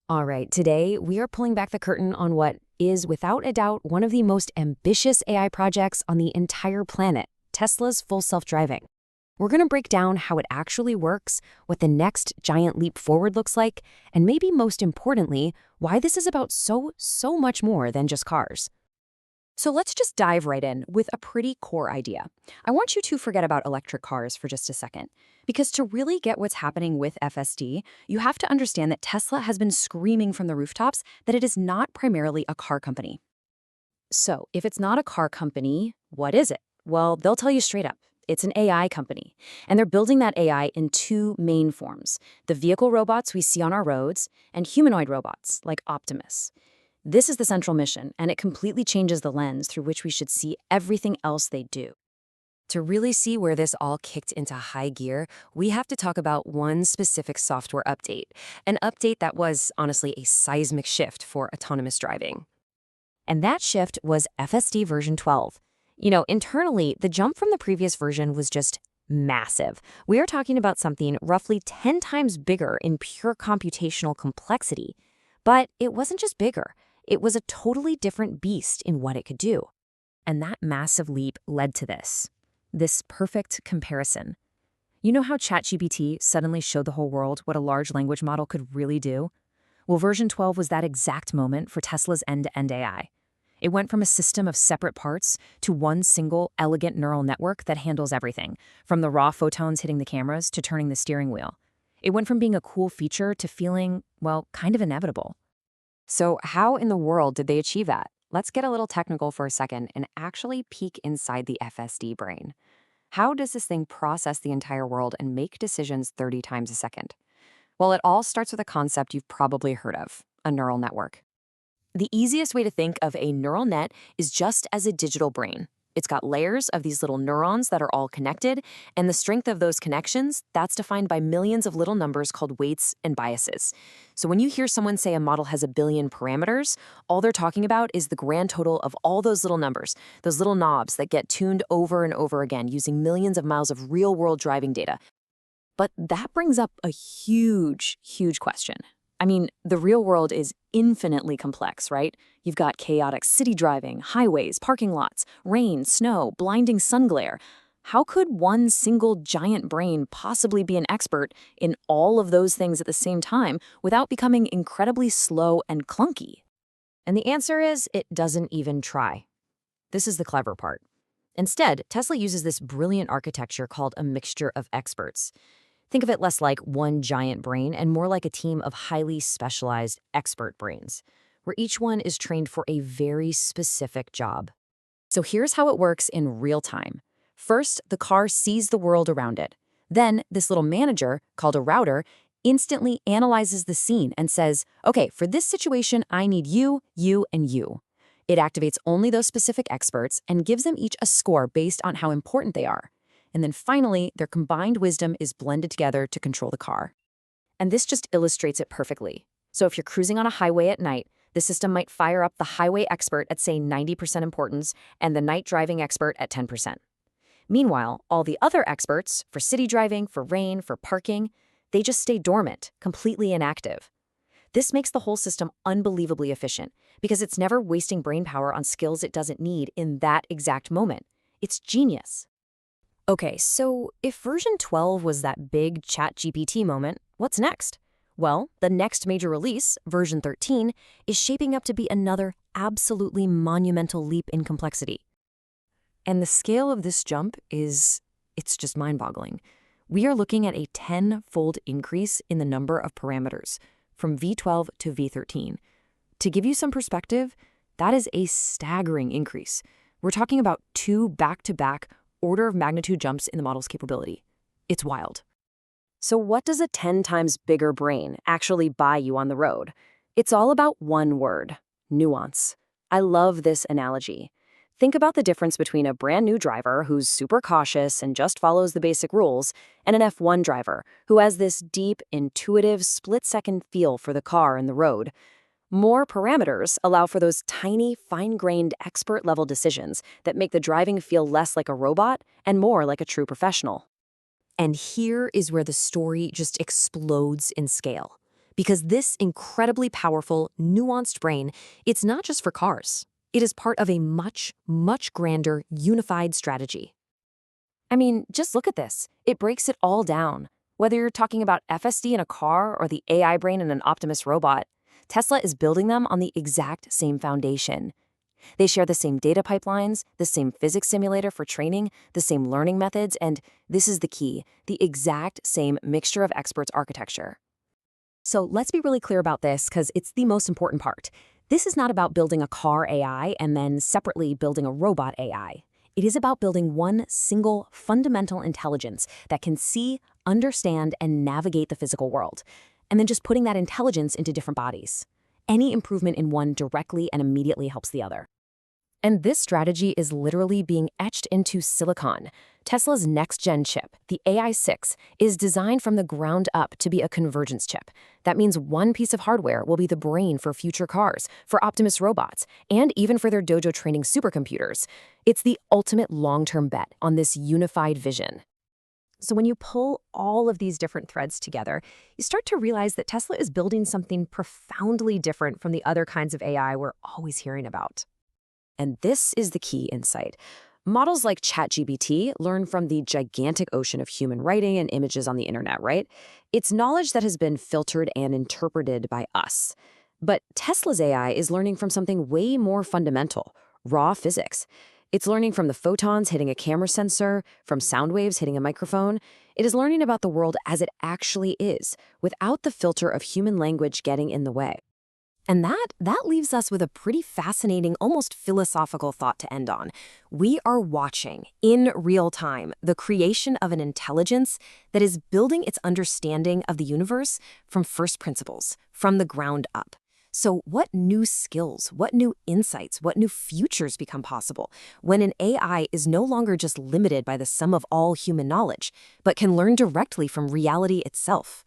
All right, today we are pulling back the curtain on what is, without a doubt, one of the most ambitious AI projects on the entire planet, Tesla's full self-driving. We're going to break down how it actually works, what the next giant leap forward looks like, and maybe most importantly, why this is about so much more than just cars. So let's just dive right in with a pretty core idea. I want you to forget about electric cars for just a second, because to really get what's happening with FSD, you have to understand that Tesla has been screaming from the rooftops that it is not primarily a car company. So if it's not a car company, what is it? Well, they'll tell you straight up. It's an AI company, and they're building that AI in two main forms: the vehicle robots we see on our roads and humanoid robots like Optimus. This is the central mission, and it completely changes the lens through which we should see everything else they do. To really see where this all kicked into high gear, we have to talk about one specific software update, an update that was, honestly, a seismic shift for autonomous driving. And that shift was FSD version 12. Internally, the jump from the previous version was just massive. We are talking about something roughly 10 times bigger in pure computational complexity. But it wasn't just bigger. It was a totally different beast in what it could do. And that massive leap led to this perfect comparison. You know how ChatGPT suddenly showed the whole world what a large language model could really do? Well, version 12 was that exact moment for Tesla's end-to-end AI. It went from a system of separate parts to one single, elegant neural network that handles everything, from the raw photons hitting the cameras to turning the steering wheel. It went from being a cool feature to feeling, well, kind of inevitable. So how in the world did they achieve that? Let's get a little technical for a second and actually peek inside the FSD brain. How does this thing process the entire world and make decisions 30 times a second? Well, it all starts with a concept you've probably heard of: a neural network. The easiest way to think of a neural net is just as a digital brain. It's got layers of these little neurons that are all connected, and the strength of those connections, that's defined by millions of little numbers called weights and biases. So when you hear someone say a model has a billion parameters, all they're talking about is the grand total of all those little numbers, those little knobs that get tuned over and over again using millions of miles of real-world driving data. But that brings up a huge question. I mean, the real world is infinitely complex, right? You've got chaotic city driving, highways, parking lots, rain, snow, blinding sun glare. How could one single giant brain possibly be an expert in all of those things at the same time without becoming incredibly slow and clunky? And the answer is, it doesn't even try. This is the clever part. Instead, Tesla uses this brilliant architecture called a mixture of experts. Think of it less like one giant brain and more like a team of highly specialized expert brains, where each one is trained for a very specific job. So here's how it works in real time. First, the car sees the world around it. Then, this little manager, called a router, instantly analyzes the scene and says, okay, for this situation, I need you, and you. It activates only those specific experts and gives them each a score based on how important they are. And then finally, their combined wisdom is blended together to control the car. And this just illustrates it perfectly. So if you're cruising on a highway at night, the system might fire up the highway expert at, say, 90% importance and the night driving expert at 10%. Meanwhile, all the other experts, for city driving, for rain, for parking, they just stay dormant, completely inactive. This makes the whole system unbelievably efficient because it's never wasting brain power on skills it doesn't need in that exact moment. It's genius. Okay, so if version 12 was that big ChatGPT moment, what's next? Well, the next major release, version 13, is shaping up to be another absolutely monumental leap in complexity. And the scale of this jump it's just mind-boggling. We are looking at a 10-fold increase in the number of parameters, from V12 to V13. To give you some perspective, that is a staggering increase. We're talking about 2 back-to-back order of magnitude jumps in the model's capability. It's wild. So what does a 10 times bigger brain actually buy you on the road? It's all about one word: nuance. I love this analogy. Think about the difference between a brand new driver who's super cautious and just follows the basic rules and an F1 driver who has this deep, intuitive, split-second feel for the car and the road. More parameters allow for those tiny, fine-grained, expert-level decisions that make the driving feel less like a robot and more like a true professional. And here is where the story just explodes in scale. Because this incredibly powerful, nuanced brain, it's not just for cars. It is part of a much, much grander, unified strategy. I mean, just look at this. It breaks it all down. Whether you're talking about FSD in a car or the AI brain in an Optimus robot, Tesla is building them on the exact same foundation. They share the same data pipelines, the same physics simulator for training, the same learning methods, and this is the key, the exact same mixture of experts architecture. So let's be really clear about this because it's the most important part. This is not about building a car AI and then separately building a robot AI. It is about building one single fundamental intelligence that can see, understand, and navigate the physical world, and then just putting that intelligence into different bodies. Any improvement in one directly and immediately helps the other. And this strategy is literally being etched into silicon. Tesla's next-gen chip, the AI6, is designed from the ground up to be a convergence chip. That means one piece of hardware will be the brain for future cars, for Optimus robots, and even for their Dojo training supercomputers. It's the ultimate long-term bet on this unified vision. So when you pull all of these different threads together, you start to realize that Tesla is building something profoundly different from the other kinds of AI we're always hearing about. And this is the key insight. Models like ChatGPT learn from the gigantic ocean of human writing and images on the internet, right? It's knowledge that has been filtered and interpreted by us. But Tesla's AI is learning from something way more fundamental, raw physics. It's learning from the photons hitting a camera sensor, from sound waves hitting a microphone. It is learning about the world as it actually is, without the filter of human language getting in the way. And that leaves us with a pretty fascinating, almost philosophical thought to end on. We are watching, in real time, the creation of an intelligence that is building its understanding of the universe from first principles, from the ground up. So what new skills, what new insights, what new futures become possible when an AI is no longer just limited by the sum of all human knowledge, but can learn directly from reality itself?